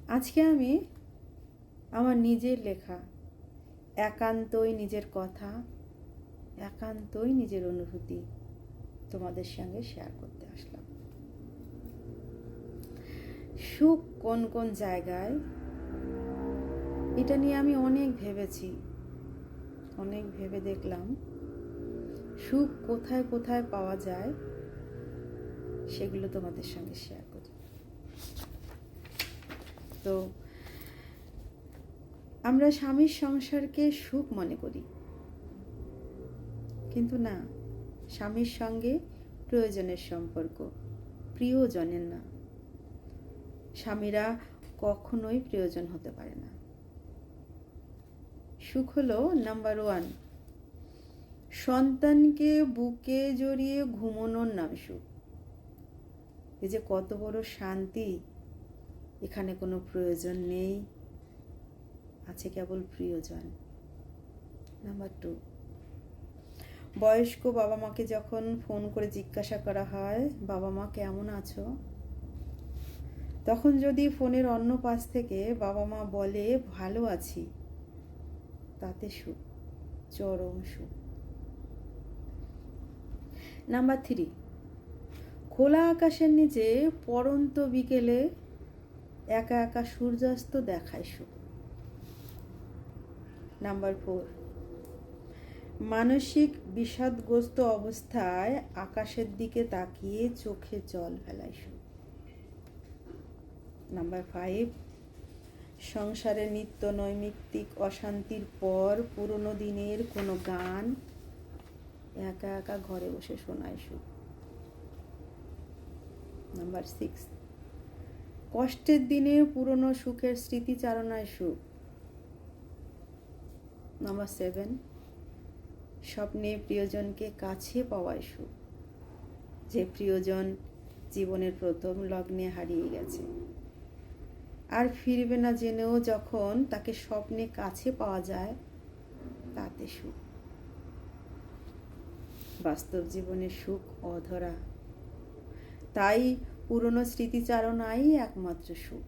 আজকে আমি আমার নিজের লেখা, একান্তই নিজের কথা, একান্তই নিজের অনুভূতি তোমাদের সঙ্গে শেয়ার করতে আসলাম। সুখ কোন কোন জায়গায়, এটা নিয়ে আমি অনেক ভেবেছি, অনেক ভেবে দেখলাম সুখ কোথায় কোথায় পাওয়া যায় সেগুলো তোমাদের সঙ্গে শেয়ার করি। তো আমরা স্বামীর সংসারকে সুখ মনে করি, কিন্তু না, স্বামীর সঙ্গে প্রয়োজনের সম্পর্ক, প্রিয়জনের না। স্বামীরা কখনোই প্রয়োজন হতে পারে না। সুখ হলো নাম্বার 1, সন্তানকে বুকে জড়িয়ে ঘুমানোর নাম সুখ। এই যে কত বড় শান্তি, এখানে কোনো প্রয়োজন নেই, আছে কেবল প্রিয়জন। নাম্বার 2, বয়স্ক বাবা মাকে যখন ফোন করে জিজ্ঞাসা করা হয় বাবা মা কেমন আছো, তখন যদি ফোনের অন্য পাশ থেকে বাবা মা বলে ভালো আছি, তাতে সুখ, চরম সুখ। নাম্বার 3, খোলা আকাশের নিচে পড়ন্ত বিকেলে একা একা সূর্যাস্ত দেখায় সুখ। নাম্বার 4, মানসিক বিষাদগ্রস্ত অবস্থায় আকাশের দিকে তাকিয়ে চোখে জল ফেলায় সুখ। নাম্বার 5, সংসারে নিত্য নৈমিত্তিক অশান্তির পর পুরনো দিনের কোনো গান একা একা ঘরে বসে শোনায় সুখ। নাম্বার 6, কষ্টের দিনে পুরনো সুখের স্মৃতিচারণায় সুখ। নাম্বার 7, স্বপ্নে প্রিয়জনকে কাছে পাওয়ায় সুখ, যে প্রিয়জন জীবনের প্রথম লগ্নে হারিয়ে গেছে আর ফিরবে না জেনেও যখন তাকে স্বপ্নে কাছে পাওয়া যায়, তাতে সুখ। বাস্তব জীবনের সুখ অধরা, তাই পুরনো স্মৃতিচারণাই একমাত্র সুখ।